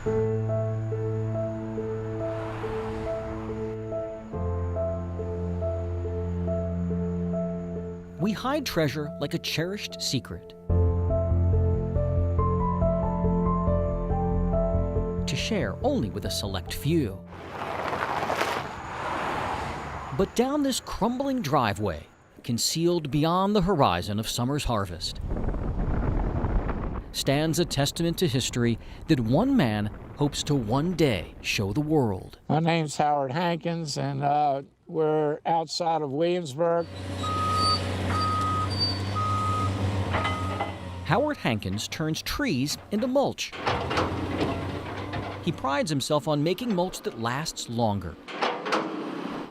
We hide treasure like a cherished secret, to share only with a select few. But down this crumbling driveway, concealed beyond the horizon of summer's harvest, stands a testament to history that one man hopes to one day show the world. My name's Howard Hankins, and we're outside of Williamsburg. Howard Hankins turns trees into mulch. He prides himself on making mulch that lasts longer.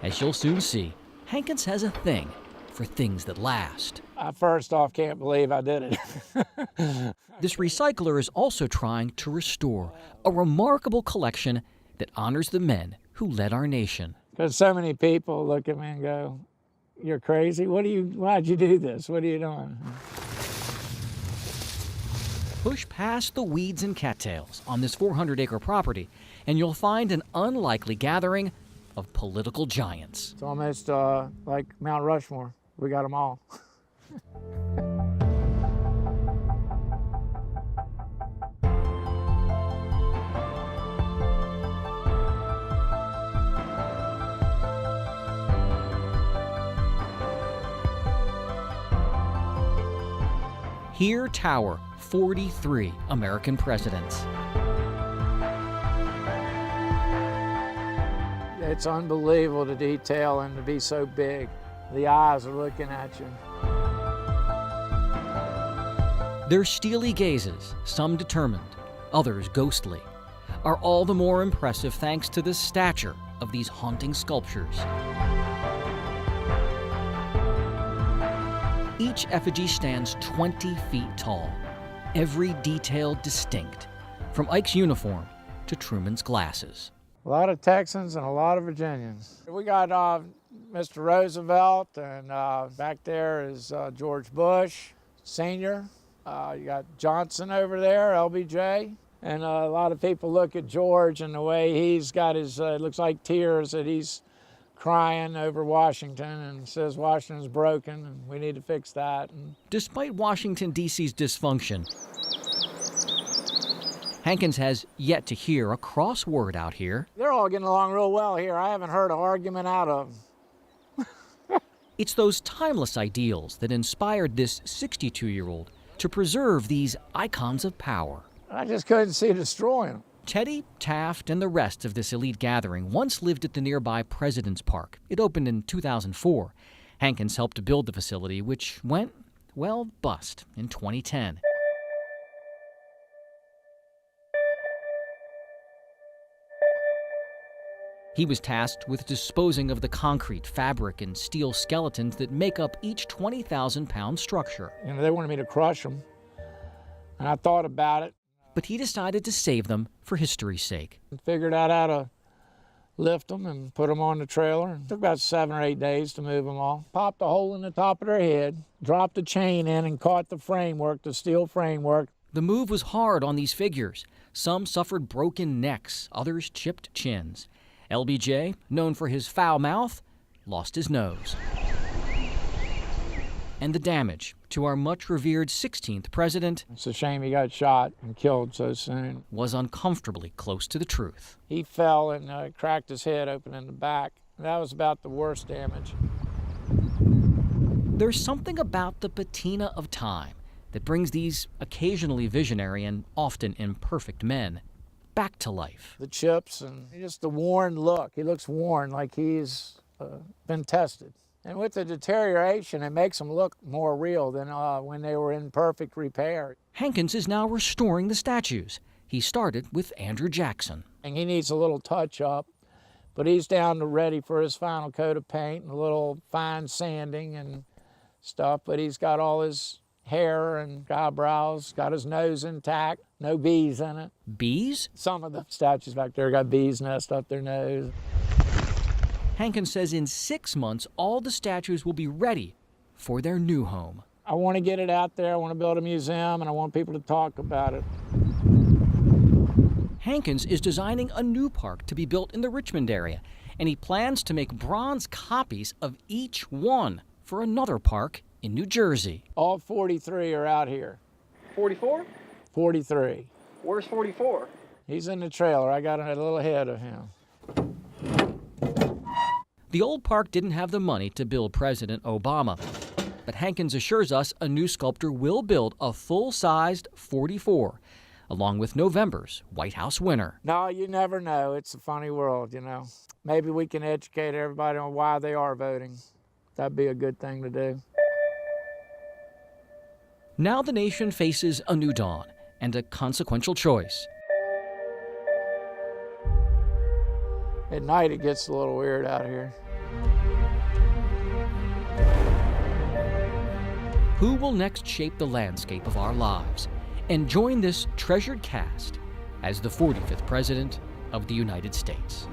As you'll soon see, Hankins has a thing for things that last. I first off can't believe I did it. This recycler is also trying to restore a remarkable collection that honors the men who led our nation. Because so many people look at me and go, "You're crazy. Why'd you do this? What are you doing?" Push past the weeds and cattails on this 400-acre property, and you'll find an unlikely gathering of political giants. It's almost like Mount Rushmore. We got them all. Here tower 43 American presidents. It's unbelievable, the detail, and to be so big. The eyes are looking at you. Their steely gazes, some determined, others ghostly, are all the more impressive thanks to the stature of these haunting sculptures. Each effigy stands 20 feet tall, every detail distinct, from Ike's uniform to Truman's glasses. A lot of Texans and a lot of Virginians. We got Mr. Roosevelt, and back there is George Bush Sr. You got Johnson over there, LBJ. And a lot of people look at George and the way he's got his, it looks like tears that he's crying over Washington, and says Washington's broken and we need to fix that. And despite Washington, D.C.'s dysfunction, Hankins has yet to hear a cross word out here. They're all getting along real well here. I haven't heard an argument out of them. It's those timeless ideals that inspired this 62-year-old to preserve these icons of power. I just couldn't see destroying them. Teddy, Taft, and the rest of this elite gathering once lived at the nearby President's Park. It opened in 2004. Hankins helped to build the facility, which went, well, bust in 2010. He was tasked with disposing of the concrete, fabric, and steel skeletons that make up each 20,000-pound structure. You know, they wanted me to crush them, and I thought about it. But he decided to save them for history's sake. Figured out how to lift them and put them on the trailer. It took about 7 or 8 days to move them all. Popped a hole in the top of their head, dropped the chain in and caught the framework, the steel framework. The move was hard on these figures. Some suffered broken necks, others chipped chins. LBJ, known for his foul mouth, lost his nose. And the damage to our much-revered 16th president, it's a shame he got shot and killed so soon, was uncomfortably close to the truth. He fell and cracked his head open in the back. That was about the worst damage. There's something about the patina of time that brings these occasionally visionary and often imperfect men back to life. The chips and just the worn look. He looks worn, like he's been tested. And with the deterioration, it makes them look more real than when they were in perfect repair. Hankins is now restoring the statues. He started with Andrew Jackson. And he needs a little touch-up, but he's down to ready for his final coat of paint and a little fine sanding and stuff. But he's got all his hair and eyebrows, got his nose intact, no bees in it. Bees? Some of the statues back there got bees nest up their nose. Hankins says in 6 months, all the statues will be ready for their new home. I want to get it out there. I want to build a museum, and I want people to talk about it. Hankins is designing a new park to be built in the Richmond area, and he plans to make bronze copies of each one for another park in New Jersey. All 43 are out here. 44? 43. Where's 44? He's in the trailer. I got a little ahead of him. The old park didn't have the money to build President Obama, but Hankins assures us a new sculptor will build a full-sized 44, along with November's White House winner. No, you never know. It's a funny world, you know. Maybe we can educate everybody on why they are voting. That'd be a good thing to do. Now the nation faces a new dawn and a consequential choice. At night, it gets a little weird out here. Who will next shape the landscape of our lives and join this treasured cast as the 45th President of the United States?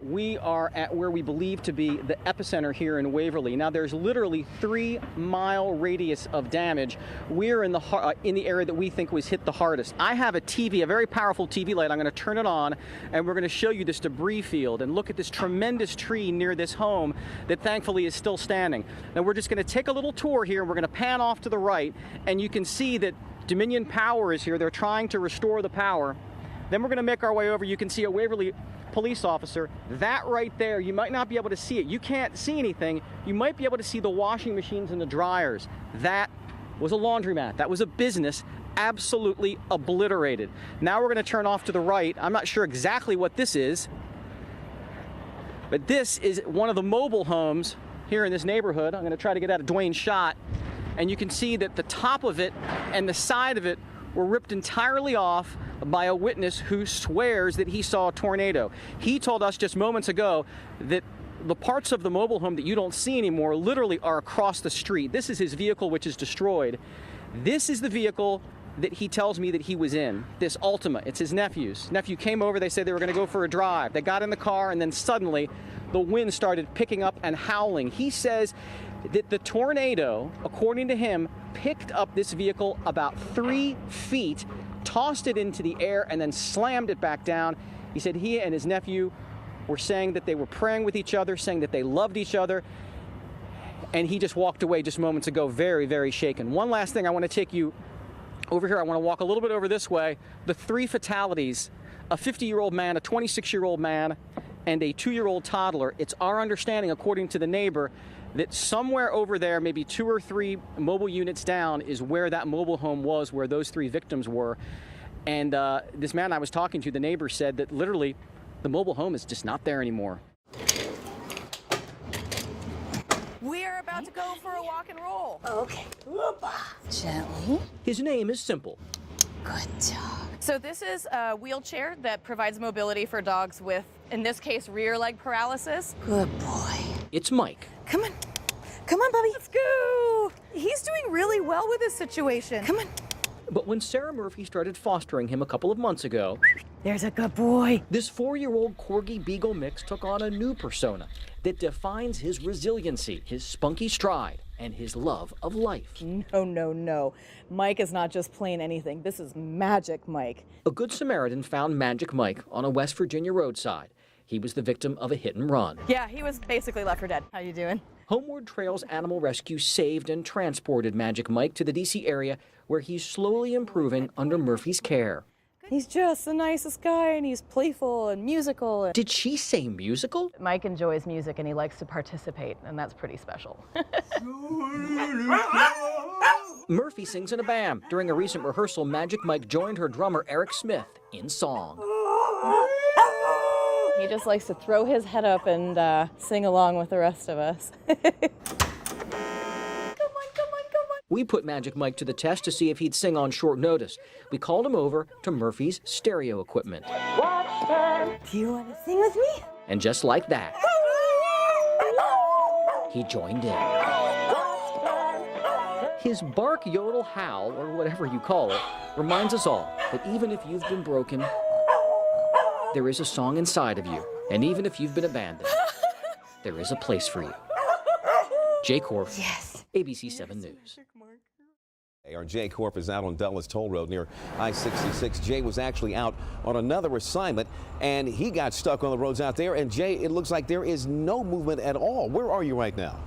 We are at where we believe to be the epicenter here in Waverly. Now, there's literally 3-mile radius of damage. We're in the area that we think was hit the hardest. I have a TV, a very powerful TV light. I'm going to turn it on, and we're going to show you this debris field and look at this tremendous tree near this home that thankfully is still standing. Now, we're just going to take a little tour here, and we're going to pan off to the right, and you can see that Dominion Power is here. They're trying to restore the power. Then we're going to make our way over. You can see a Waverly police officer. That right there, you might not be able to see it. You can't see anything. You might be able to see the washing machines and the dryers. That was a laundromat. That was a business absolutely obliterated. Now we're going to turn off to the right. I'm not sure exactly what this is, but this is one of the mobile homes here in this neighborhood. I'm going to try to get out a Dwayne shot, and you can see that the top of it and the side of it were ripped entirely off by a witness who swears that he saw a tornado. He told us just moments ago that the parts of the mobile home that you don't see anymore literally are across the street. This is his vehicle, which is destroyed. This is the vehicle that he tells me that he was in, this Altima. It's his nephew's. Nephew came over, they said they were going to go for a drive. They got in the car, and then suddenly the wind started picking up and howling. He says that the tornado, according to him, picked up this vehicle about 3 feet, tossed it into the air, and then slammed it back down. He said he and his nephew were saying that they were praying with each other, saying that they loved each other, and he just walked away just moments ago, very, very shaken. One last thing, I want to take you over here. I want to walk a little bit over this way. The 3 fatalities, a 50-year-old man, a 26-year-old man, and a 2-year-old toddler. It's our understanding, according to the neighbor, that somewhere over there, maybe 2 or 3 mobile units down, is where that mobile home was, where those 3 victims were. And this man I was talking to, the neighbor, said that literally the mobile home is just not there anymore. We're about to go for a walk and roll. Okay. Gently. His name is simple. Good dog. So this is a wheelchair that provides mobility for dogs with, in this case, rear leg paralysis. Good boy. It's Mike. Come on. Come on, Bubby. Let's go. He's doing really well with this situation. Come on. But when Sarah Murphy started fostering him a couple of months ago, There's a good boy. this 4-year-old Corgi Beagle mix took on a new persona that defines his resiliency, his spunky stride, and his love of life. No. Mike is not just plain anything. This is Magic Mike. A Good Samaritan found Magic Mike on a West Virginia roadside. He was the victim of a hit and run. Yeah, he was basically left for dead. How you doing? Homeward Trails Animal Rescue saved and transported Magic Mike to the D.C. area, where he's slowly improving under Murphy's care. He's just the nicest guy, and he's playful and musical. Did she say musical? Mike enjoys music and he likes to participate, and that's pretty special. Murphy sings in a band. During a recent rehearsal, Magic Mike joined her drummer Eric Smith in song. He just likes to throw his head up and sing along with the rest of us. We put Magic Mike to the test to see if he'd sing on short notice. We called him over to Murphy's stereo equipment. Do you want to sing with me? And just like that, he joined in. His bark, yodel, howl, or whatever you call it, reminds us all that even if you've been broken, there is a song inside of you. And even if you've been abandoned, there is a place for you. Jay Korf, Yes. ABC 7 News. Our Jay Korf is out on Dulles Toll Road near I-66. Jay was actually out on another assignment, and he got stuck on the roads out there. And Jay, it looks like there is no movement at all. Where are you right now?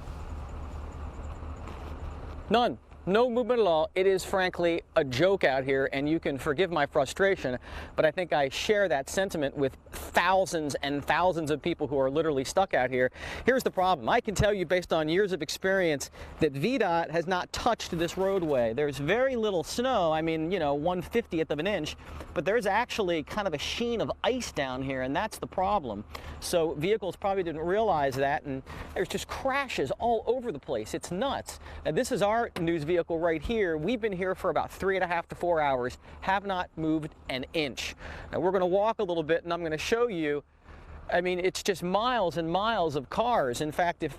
None. No movement at all. It is frankly a joke out here, and you can forgive my frustration, but I think I share that sentiment with thousands and thousands of people who are literally stuck out here. Here's the problem. I can tell you based on years of experience that VDOT has not touched this roadway. There's very little snow, I mean, you know, 1/50th of an inch, but there's actually kind of a sheen of ice down here, and that's the problem. So vehicles probably didn't realize that, and there's just crashes all over the place. It's nuts. Now, this is our news vehicle right here. We've been here for about 3.5 to 4 hours, have not moved an inch. Now we're going to walk a little bit and I'm going to show you, I mean, it's just miles and miles of cars. In fact, if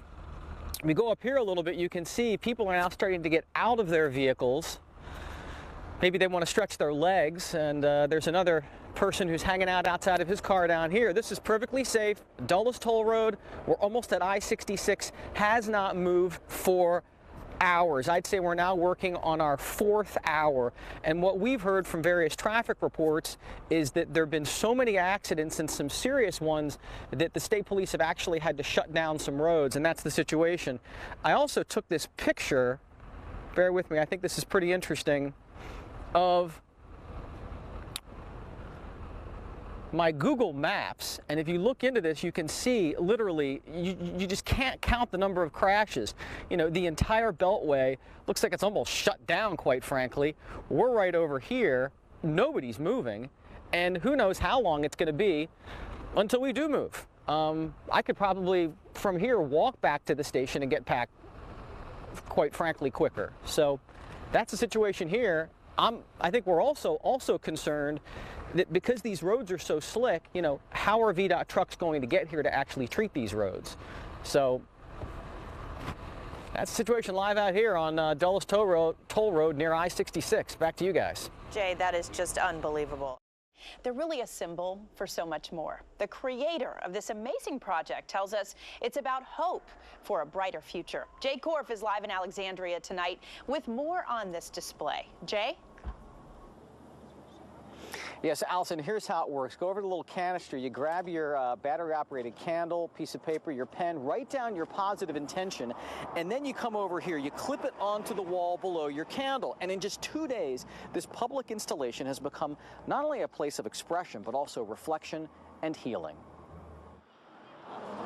we go up here a little bit, you can see people are now starting to get out of their vehicles. Maybe they want to stretch their legs, and there's another person who's hanging out outside of his car down here. This is perfectly safe. Dulles Toll Road, we're almost at I-66, has not moved for hours. I'd say we're now working on our 4th hour, and what we've heard from various traffic reports is that there have been so many accidents and some serious ones that the state police have actually had to shut down some roads, and that's the situation. I also took this picture, bear with me, I think this is pretty interesting, of my Google Maps, and if you look into this, you can see literally you just can't count the number of crashes. You know, the entire Beltway looks like it's almost shut down, quite frankly. We're right over here, nobody's moving, and who knows how long it's going to be until we do move. I could probably from here walk back to the station and get back, quite frankly, quicker. So that's the situation here. I think we're also concerned that because these roads are so slick, you know, how are VDOT trucks going to get here to actually treat these roads? So that's the situation live out here on Dulles Toll Road near I-66. Back to you guys. Jay, that is just unbelievable. They're really a symbol for so much more. The creator of this amazing project tells us it's about hope for a brighter future. Jay Korf is live in Alexandria tonight with more on this display. Jay? Yes, Allison, here's how it works. Go over to the little canister, you grab your battery-operated candle, piece of paper, your pen, write down your positive intention, and then you come over here, you clip it onto the wall below your candle. And in just 2 days, this public installation has become not only a place of expression, but also reflection and healing.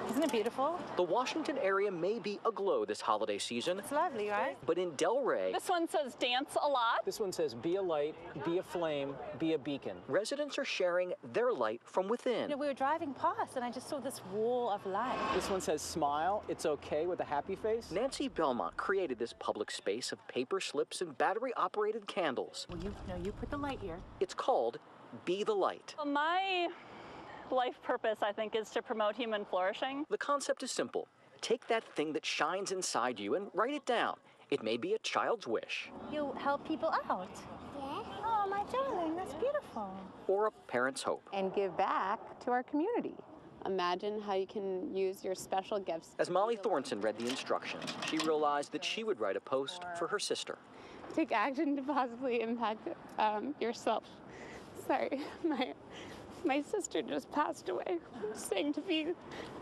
Isn't it beautiful? The Washington area may be aglow this holiday season. It's lovely, right? But in Delray, this one says dance a lot. This one says be a light, be a flame, be a beacon. Residents are sharing their light from within. You know, we were driving past and I just saw this wall of light. This one says smile, it's okay, with a happy face. Nancy Belmont created this public space of paper slips and battery-operated candles. Well, you put the light here. It's called Be the Light. Well, my life purpose, I think, is to promote human flourishing. The concept is simple. Take that thing that shines inside you and write it down. It may be a child's wish. You help people out. Yes. Oh, my darling, that's beautiful. Or a parent's hope. And give back to our community. Imagine how you can use your special gifts. As Molly Thornton read the instructions, she realized that she would write a post for her sister. Take action to positively impact yourself. Sorry, my sister just passed away. I'm saying to be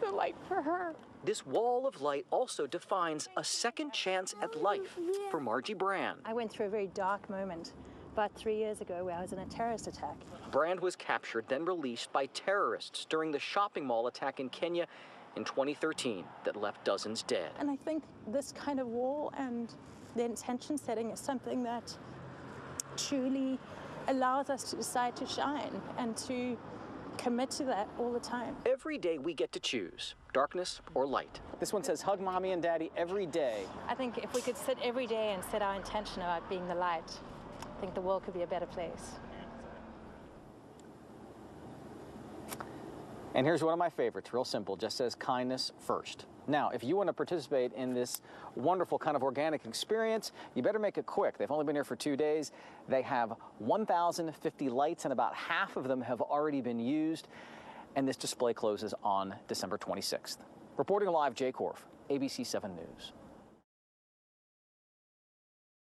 the light for her. This wall of light also defines a second chance at life for Margie Brand. I went through a very dark moment about 3 years ago where I was in a terrorist attack. Brand was captured, then released by terrorists during the shopping mall attack in Kenya in 2013 that left dozens dead. And I think this kind of wall and the intention setting is something that truly allows us to decide to shine and to commit to that all the time. Every day we get to choose, darkness or light. This one says hug mommy and daddy every day. I think if we could sit every day and set our intention about being the light, I think the world could be a better place. And here's one of my favorites, real simple, just says kindness first. Now, if you want to participate in this wonderful kind of organic experience, you better make it quick. They've only been here for 2 days. They have 1,050 lights, and about half of them have already been used. And this display closes on December 26th. Reporting live, Jay Korf, ABC 7 News.